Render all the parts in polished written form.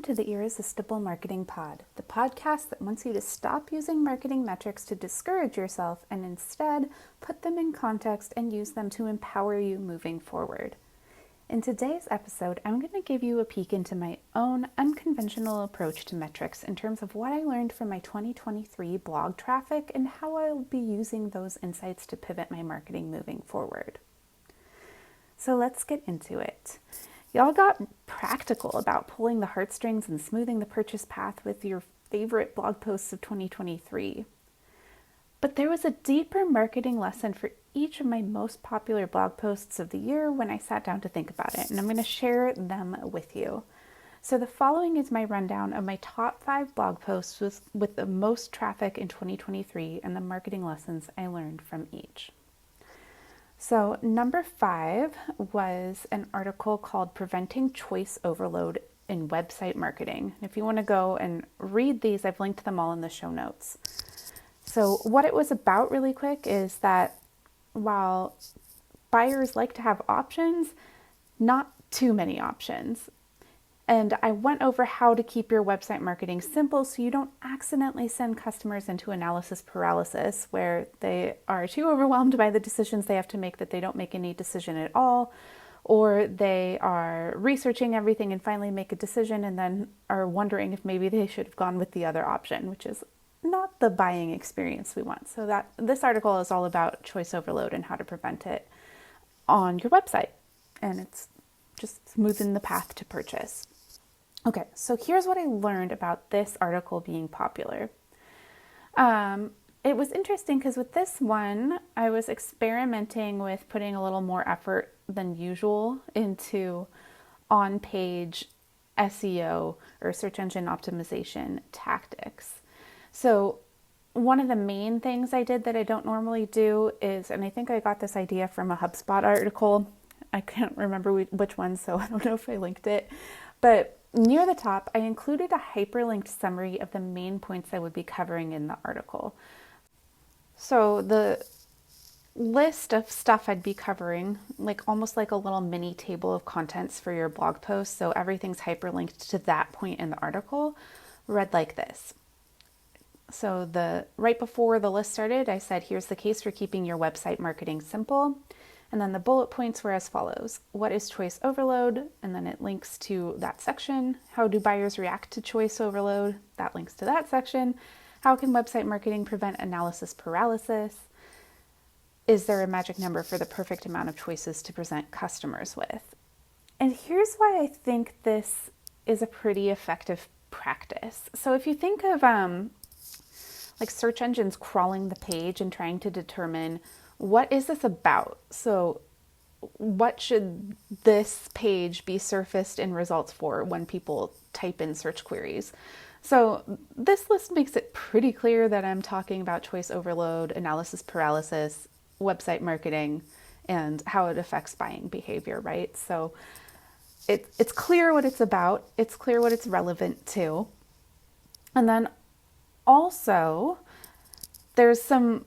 to the Irresistible Marketing Pod, the podcast that wants you to stop using marketing metrics to discourage yourself and instead put them in context and use them to empower you moving forward. In today's episode, I'm going to give you a peek into my own unconventional approach to metrics in terms of what I learned from my 2023 blog traffic and how I'll be using those insights to pivot my marketing moving forward. So let's get into it. Y'all got practical about pulling the heartstrings and smoothing the purchase path with your favorite blog posts of 2023. But there was a deeper marketing lesson for each of my most popular blog posts of the year when I sat down to think about it, and I'm going to share them with you. So the following is my rundown of my top 5 blog posts with the most traffic in 2023 and the marketing lessons I learned from each. So number 5 was an article called Preventing Choice Overload in Website Marketing. If you want to go and read these, I've linked them all in the show notes. So what it was about really quick is that while buyers like to have options, not too many options. And I went over how to keep your website marketing simple so you don't accidentally send customers into analysis paralysis where they are too overwhelmed by the decisions they have to make that they don't make any decision at all, or they are researching everything and finally make a decision and then are wondering if maybe they should have gone with the other option, which is not the buying experience we want. So that this article is all about choice overload and how to prevent it on your website. And it's just smoothing the path to purchase. Okay, so here's what I learned about this article being popular. It was interesting because with this one, I was experimenting with putting a little more effort than usual into on-page SEO or search engine optimization tactics. So one of the main things I did that I don't normally do is, and I think I got this idea from a HubSpot article. I can't remember which one, so I don't know if I linked it, but near the top, I included a hyperlinked summary of the main points I would be covering in the article. So the list of stuff I'd be covering, almost like a little mini table of contents for your blog post, so everything's hyperlinked to that point in the article, read like this. So right before the list started, I said, here's the case for keeping your website marketing simple. And then the bullet points were as follows. What is choice overload? And then it links to that section. How do buyers react to choice overload? That links to that section. How can website marketing prevent analysis paralysis? Is there a magic number for the perfect amount of choices to present customers with? And here's why I think this is a pretty effective practice. So if you think of search engines crawling the page and trying to determine what is this about? So what should this page be surfaced in results for when people type in search queries? So this list makes it pretty clear that I'm talking about choice overload, analysis paralysis, website marketing, and how it affects buying behavior, right? So it's clear what it's about. It's clear what it's relevant to. And then also there's some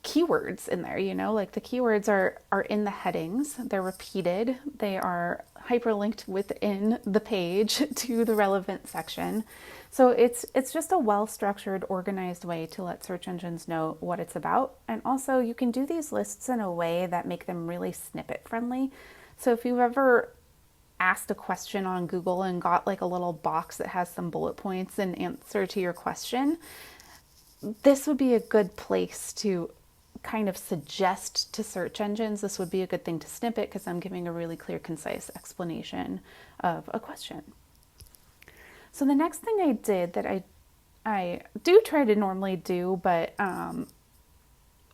keywords in there, the keywords are in the headings, they're repeated, they are hyperlinked within the page to the relevant section. So it's just a well-structured, organized way to let search engines know what it's about. And also you can do these lists in a way that make them really snippet friendly. So if you've ever asked a question on Google and got a little box that has some bullet points in answer to your question, this would be a good place to kind of suggest to search engines. This would be a good thing to snippet because I'm giving a really clear, concise explanation of a question. So the next thing I did that I do try to normally do, but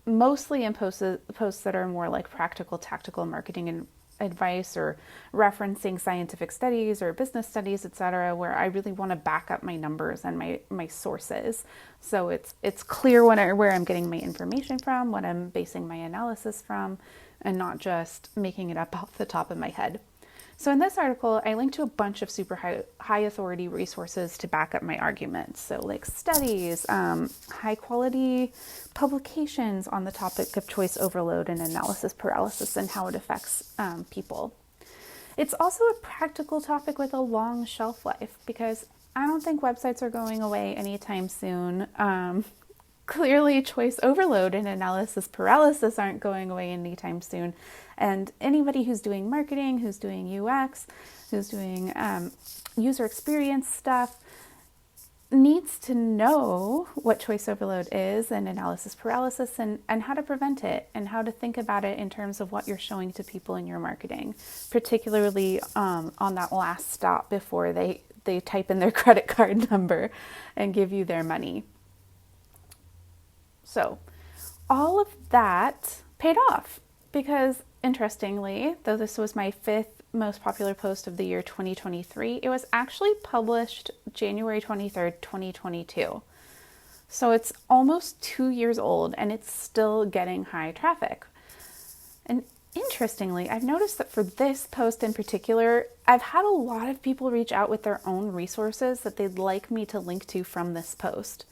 mostly in posts that are more like practical, tactical marketing and advice or referencing scientific studies or business studies, etc., where I really want to back up my numbers and my sources. So it's clear where I'm getting my information from, what I'm basing my analysis from, and not just making it up off the top of my head. So in this article, I linked to a bunch of super high authority resources to back up my arguments. So studies, high quality publications on the topic of choice overload and analysis paralysis and how it affects people. It's also a practical topic with a long shelf life because I don't think websites are going away anytime soon. Clearly, choice overload and analysis paralysis aren't going away anytime soon. And anybody who's doing marketing, who's doing UX, who's doing user experience stuff, needs to know what choice overload is and analysis paralysis and how to prevent it and how to think about it in terms of what you're showing to people in your marketing, particularly on that last stop before they type in their credit card number and give you their money. So all of that paid off because, interestingly, though this was my 5th most popular post of the year 2023, it was actually published January 23rd, 2022. So it's almost 2 years old and it's still getting high traffic. And interestingly, I've noticed that for this post in particular, I've had a lot of people reach out with their own resources that they'd like me to link to from this post.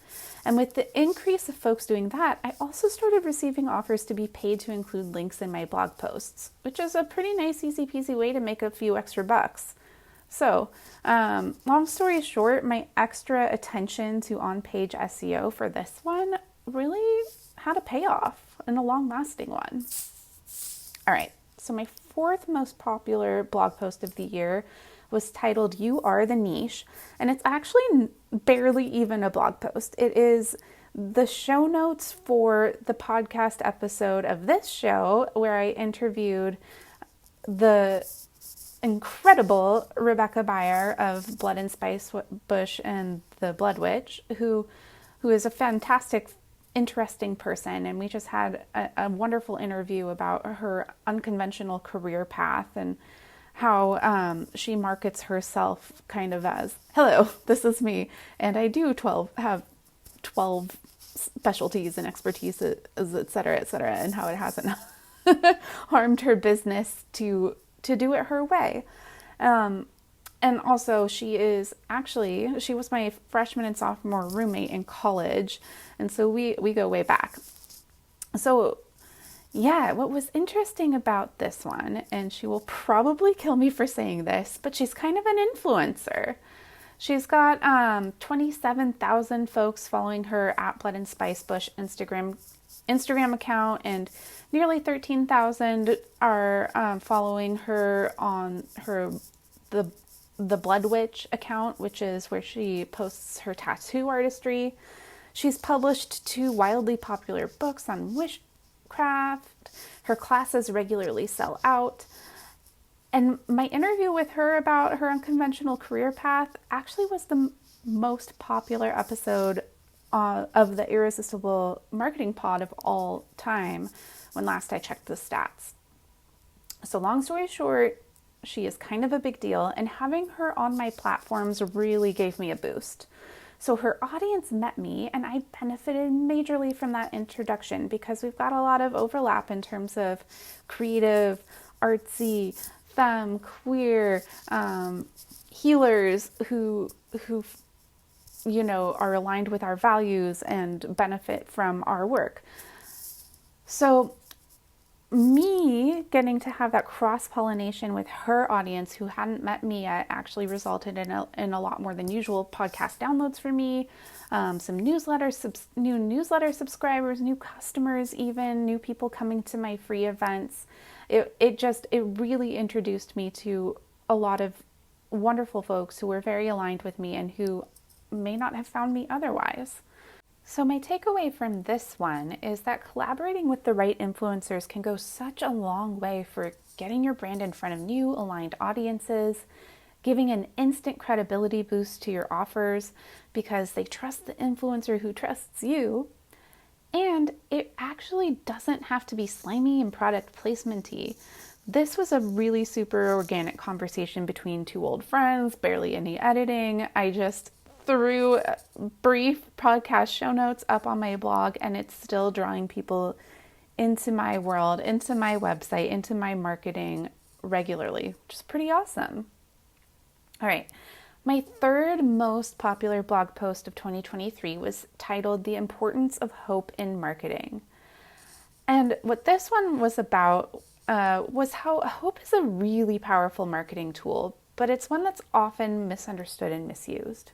And with the increase of folks doing that, I also started receiving offers to be paid to include links in my blog posts, which is a pretty nice, easy peasy way to make a few extra bucks. So, long story short, my extra attention to on-page SEO for this one really had a payoff and a long-lasting one. All right, so my 4th most popular blog post of the year was titled "You Are the Niche," and it's actually barely even a blog post. It is the show notes for the podcast episode of this show where I interviewed the incredible Rebecca Beyer of Blood and Spice Bush and the Blood Witch, who is a fantastic, interesting person, and we just had a wonderful interview about her unconventional career path and how she markets herself kind of as, hello, this is me, and I do have 12 specialties and expertise, et cetera, and how it hasn't harmed her business to do it her way. And also she was my freshman and sophomore roommate in college, and so we go way back. So yeah, what was interesting about this one, and she will probably kill me for saying this, but she's kind of an influencer. She's got 27,000 folks following her at Blood and Spice Bush Instagram account, and nearly 13,000 are following her on the Blood Witch account, which is where she posts her tattoo artistry. She's published 2 wildly popular books on witchcraft. Her classes regularly sell out. And my interview with her about her unconventional career path actually was the most popular episode of the Irresistible marketing pod of all time when last I checked the stats. So long story short, she is kind of a big deal, and having her on my platforms really gave me a boost. So her audience met me, and I benefited majorly from that introduction because we've got a lot of overlap in terms of creative, artsy, femme, queer, healers who are aligned with our values and benefit from our work. So me getting to have that cross-pollination with her audience who hadn't met me yet actually resulted in a lot more than usual podcast downloads for me, some new newsletter subscribers, new customers, even new people coming to my free events. It really introduced me to a lot of wonderful folks who were very aligned with me and who may not have found me otherwise. So my takeaway from this one is that collaborating with the right influencers can go such a long way for getting your brand in front of new aligned audiences, giving an instant credibility boost to your offers because they trust the influencer who trusts you. And it actually doesn't have to be slimy and product placement-y. This was a really super organic conversation between 2 old friends, barely any editing. I just threw brief podcast show notes up on my blog, and it's still drawing people into my world, into my website, into my marketing regularly, which is pretty awesome. All right. My 3rd most popular blog post of 2023 was titled "The Importance of Hope in Marketing." And what this one was about was how hope is a really powerful marketing tool, but it's one that's often misunderstood and misused.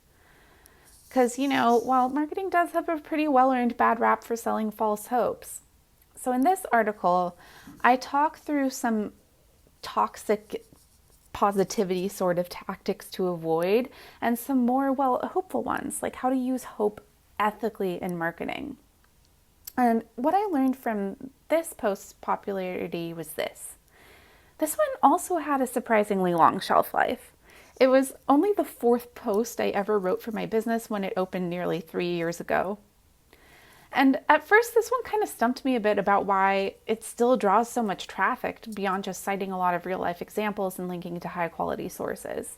Because, while marketing does have a pretty well-earned bad rap for selling false hopes. So in this article, I talk through some toxic positivity sort of tactics to avoid and some more, hopeful ones, like how to use hope ethically in marketing. And what I learned from this post's popularity was this. This one also had a surprisingly long shelf life. It was only the 4th post I ever wrote for my business when it opened nearly 3 years ago. And at first, this one kind of stumped me a bit about why it still draws so much traffic beyond just citing a lot of real-life examples and linking to high-quality sources.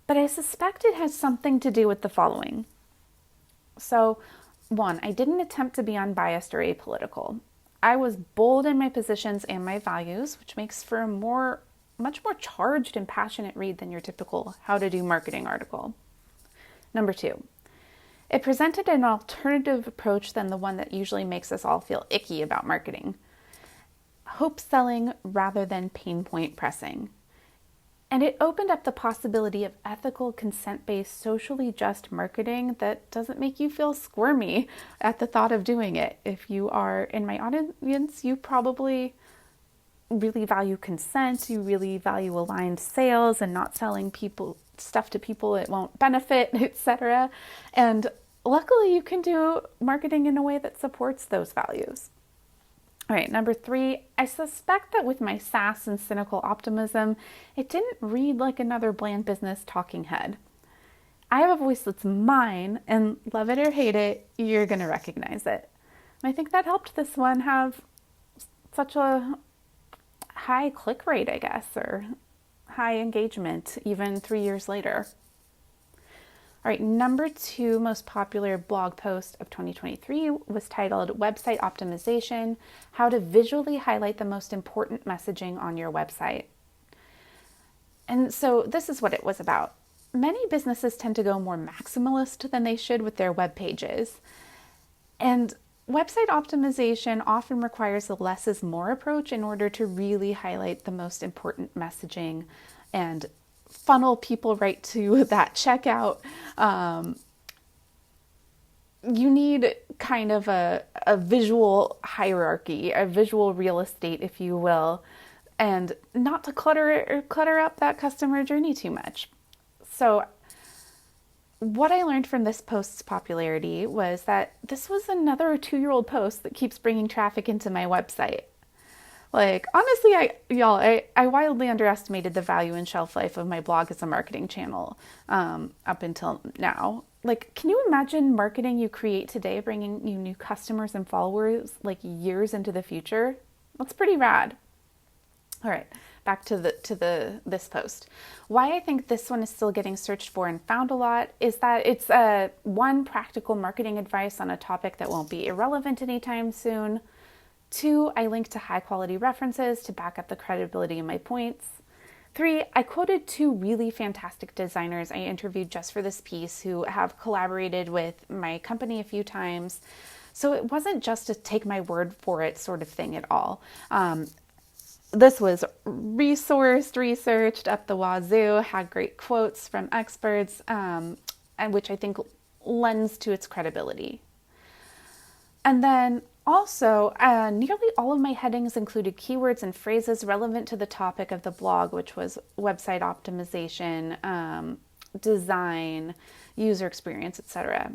But I suspect it has something to do with the following. So, 1, I didn't attempt to be unbiased or apolitical. I was bold in my positions and my values, which makes for a much more charged and passionate read than your typical how to do marketing article. Number 2, it presented an alternative approach than the one that usually makes us all feel icky about marketing. Hope selling rather than pain point pressing. And it opened up the possibility of ethical, consent-based, socially just marketing that doesn't make you feel squirmy at the thought of doing it. If you are in my audience, you probably really value consent, you really value aligned sales and not selling stuff to people it won't benefit, etc. And luckily you can do marketing in a way that supports those values. All right, number 3, I suspect that with my sass and cynical optimism, it didn't read like another bland business talking head. I have a voice that's mine, and love it or hate it, you're going to recognize it. And I think that helped this one have such a high click rate, I guess, or high engagement, even 3 years later. All right, number 2 most popular blog post of 2023 was titled Website Optimization, How to Visually Highlight the Most Important Messaging on Your Website. And so this is what it was about. Many businesses tend to go more maximalist than they should with their web pages. And website optimization often requires a less is more approach in order to really highlight the most important messaging and funnel people right to that checkout. You need kind of a visual hierarchy, a visual real estate, if you will, and not to clutter up that customer journey too much. So what I learned from this post's popularity was that this was another 2-year-old post that keeps bringing traffic into my website. Like, honestly, I wildly underestimated the value and shelf life of my blog as a marketing channel up until now. Like, can you imagine marketing you create today bringing you new customers and followers like years into the future? That's pretty rad. All right, back to this post. Why I think this one is still getting searched for and found a lot is that it's one, practical marketing advice on a topic that won't be irrelevant anytime soon. 2, I link to high quality references to back up the credibility of my points. 3, I quoted 2 really fantastic designers I interviewed just for this piece who have collaborated with my company a few times. So it wasn't just a take my word for it sort of thing at all. This was resourced, researched up the wazoo, had great quotes from experts, and which I think lends to its credibility. And then also, nearly all of my headings included keywords and phrases relevant to the topic of the blog, which was website optimization, design, user experience, etc.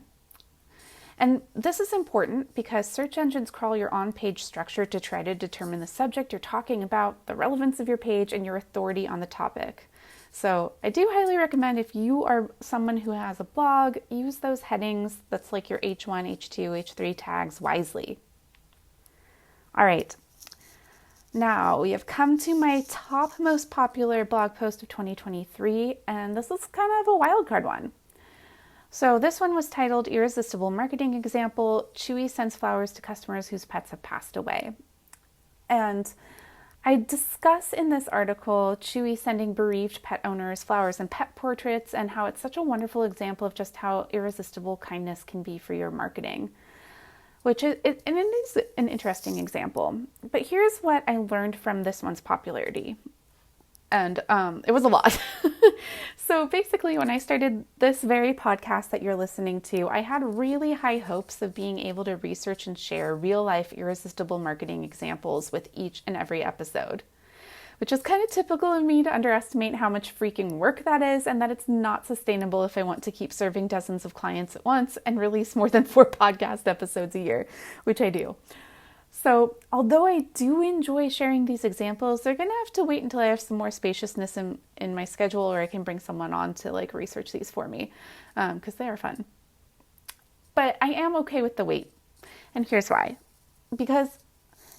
And this is important because search engines crawl your on-page structure to try to determine the subject you're talking about, the relevance of your page, and your authority on the topic. So I do highly recommend, if you are someone who has a blog, use those headings, that's like your H1, H2, H3 tags wisely. All right, now we have come to my top most popular blog post of 2023, and this is kind of a wildcard one. So this one was titled Irresistible Marketing Example, Chewy Sends Flowers to Customers Whose Pets Have Passed Away. And I discuss in this article Chewy sending bereaved pet owners flowers and pet portraits, and how it's such a wonderful example of just how irresistible kindness can be for your marketing. and it is an interesting example. But here's what I learned from this one's popularity. And it was a lot. So basically, when I started this very podcast that you're listening to, I had really high hopes of being able to research and share real life irresistible marketing examples with each and every episode, which is kind of typical of me to underestimate how much freaking work that is, and that it's not sustainable if I want to keep serving dozens of clients at once and release more than 4 podcast episodes a year, which I do. So although I do enjoy sharing these examples, they're going to have to wait until I have some more spaciousness in my schedule, or I can bring someone on to like research these for me, because they are fun. But I am okay with the wait. And here's why. Because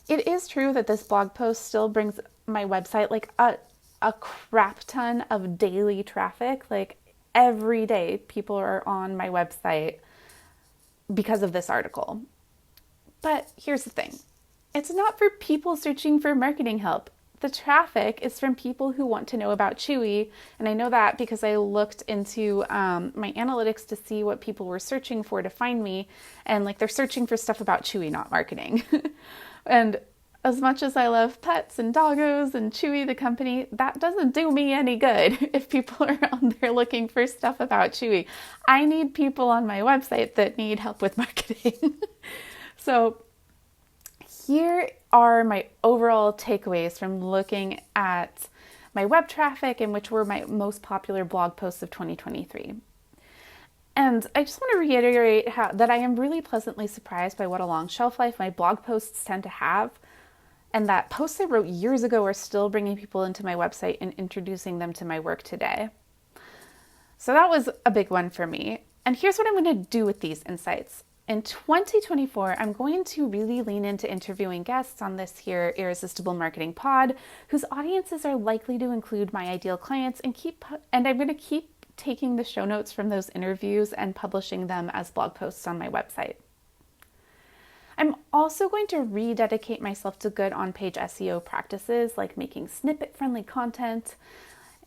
it is true that this blog post still brings my website like a crap ton of daily traffic. Like every day people are on my website because of this article. But here's the thing. It's not for people searching for marketing help. The traffic is from people who want to know about Chewy. And I know that because I looked into my analytics to see what people were searching for to find me. And like they're searching for stuff about Chewy, not marketing. And as much as I love pets and doggos and Chewy, the company, that doesn't do me any good if people are on there looking for stuff about Chewy. I need people on my website that need help with marketing. So here are my overall takeaways from looking at my web traffic and which were my most popular blog posts of 2023. And I just want to reiterate that I am really pleasantly surprised by what a long shelf life my blog posts tend to have, and that posts I wrote years ago are still bringing people into my website and introducing them to my work today. So that was a big one for me. And here's what I'm going to do with these insights. In 2024, I'm going to really lean into interviewing guests on this here Irresistible Marketing Pod, whose audiences are likely to include my ideal clients, and I'm going to keep taking the show notes from those interviews and publishing them as blog posts on my website. I'm also going to rededicate myself to good on-page SEO practices like making snippet-friendly content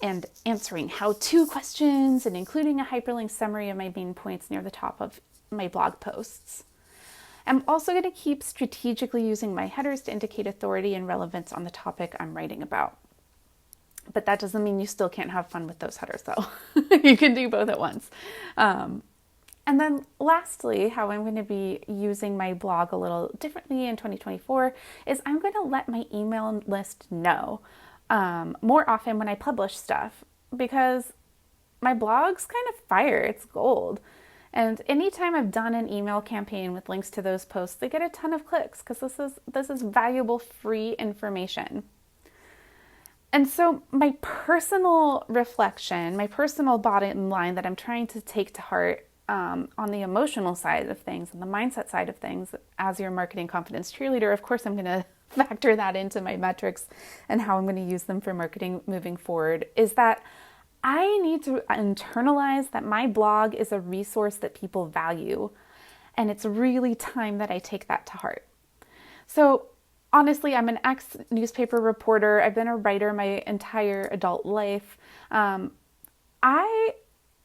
and answering how-to questions and including a hyperlink summary of my main points near the top of my blog posts. I'm also going to keep strategically using my headers to indicate authority and relevance on the topic I'm writing about. But that doesn't mean you still can't have fun with those headers though. You can do both at once. And then lastly, how I'm going to be using my blog a little differently in 2024 is I'm going to let my email list know more often when I publish stuff, because my blog's kind of fire, it's gold. And anytime I've done an email campaign with links to those posts, they get a ton of clicks because this is valuable free information. And so my personal reflection, my personal bottom line that I'm trying to take to heart on the emotional side of things and the mindset side of things as your marketing confidence cheerleader, of course, I'm going to factor that into my metrics and how I'm going to use them for marketing moving forward, is that I need to internalize that my blog is a resource that people value, and it's really time that I take that to heart. So honestly, I'm an ex-newspaper reporter. I've been a writer my entire adult life. I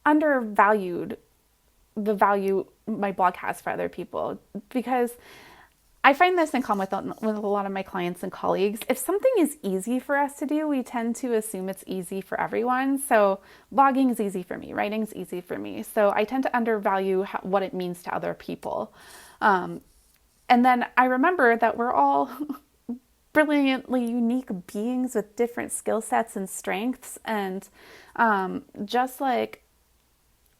undervalued the value my blog has for other people, because I find this in common with a lot of my clients and colleagues. If something is easy for us to do, we tend to assume it's easy for everyone. So blogging is easy for me, writing is easy for me. So I tend to undervalue what it means to other people. And then I remember that we're all brilliantly unique beings with different skill sets and strengths. And just like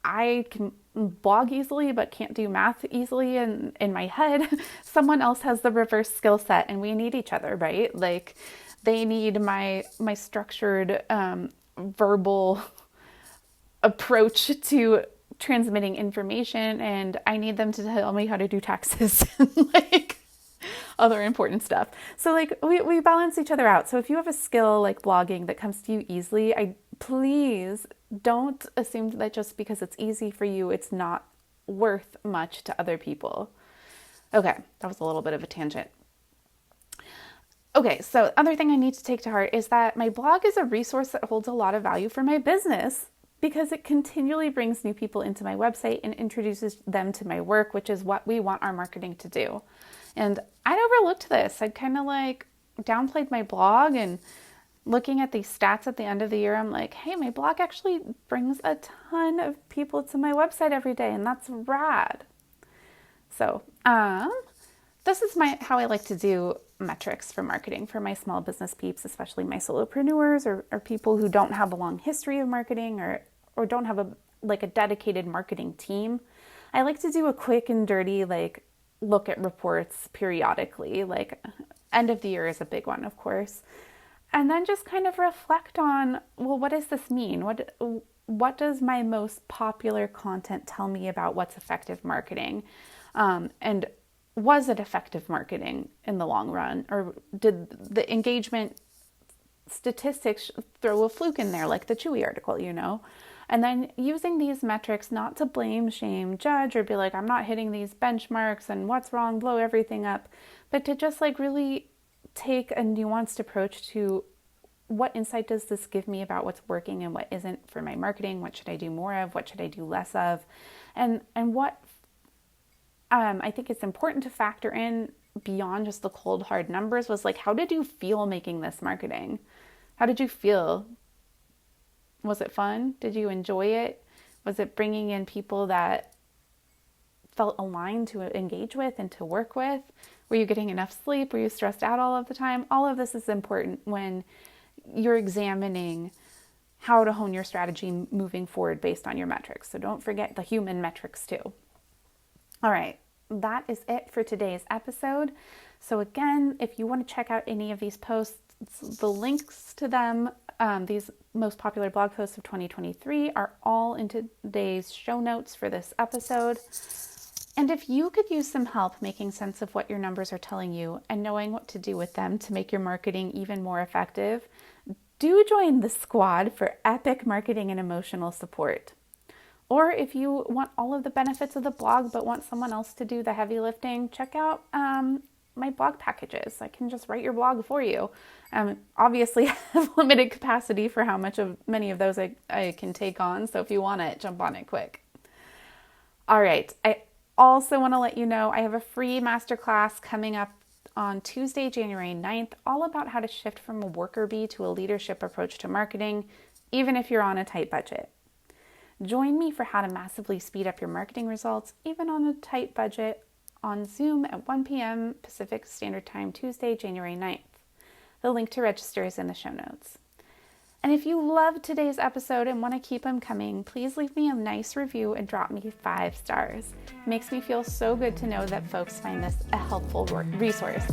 I can blog easily but can't do math easily in my head, someone else has the reverse skill set, and we need each other, right? Like they need my structured verbal approach to transmitting information, and I need them to tell me how to do taxes and like other important stuff. So like we balance each other out. So if you have a skill like blogging that comes to you easily, please don't assume that just because it's easy for you, it's not worth much to other people. Okay, that was a little bit of a tangent. Okay, so other thing I need to take to heart is that my blog is a resource that holds a lot of value for my business, because it continually brings new people into my website and introduces them to my work, which is what we want our marketing to do. And I'd overlooked this. I'd kind of like downplayed my blog, and looking at these stats at the end of the year, I'm like, hey, my blog actually brings a ton of people to my website every day, and that's rad. So, this is how I like to do metrics for marketing for my small business peeps, especially my solopreneurs or people who don't have a long history of marketing or don't have a dedicated marketing team. I like to do a quick and dirty look at reports periodically. Like end of the year is a big one, of course. And then just kind of reflect on, well, what does this mean? What does my most popular content tell me about what's effective marketing? And was it effective marketing in the long run? Or did the engagement statistics throw a fluke in there, like the Chewy article, And then using these metrics not to blame, shame, judge, or be like, I'm not hitting these benchmarks and what's wrong, blow everything up, but to just really take a nuanced approach to what insight does this give me about what's working and what isn't for my marketing? What should I do more of? What should I do less of? And what I think it's important to factor in beyond just the cold hard numbers was how did you feel making this marketing? How did you feel? Was it fun? Did you enjoy it? Was it bringing in people that felt aligned to engage with and to work with? Were you getting enough sleep? Were you stressed out all of the time? All of this is important when you're examining how to hone your strategy moving forward based on your metrics. So don't forget the human metrics too. All right, that is it for today's episode. So again, if you want to check out any of these posts, the links to them, these most popular blog posts of 2023 are all in today's show notes for this episode. And if you could use some help making sense of what your numbers are telling you and knowing what to do with them to make your marketing even more effective, do join the squad for epic marketing and emotional support. Or if you want all of the benefits of the blog but want someone else to do the heavy lifting, check out my blog packages. I can just write your blog for you. Obviously, I have limited capacity for how much of many of those I can take on. So if you want it, jump on it quick. All right. I also want to let you know I have a free masterclass coming up on Tuesday, January 9th, all about how to shift from a worker bee to a leadership approach to marketing, even if you're on a tight budget. Join me for how to massively speed up your marketing results, even on a tight budget, on Zoom at 1 p.m. Pacific Standard Time, Tuesday, January 9th. The link to register is in the show notes. And if you loved today's episode and want to keep them coming, please leave me a nice review and drop me 5 stars. It makes me feel so good to know that folks find this a helpful resource.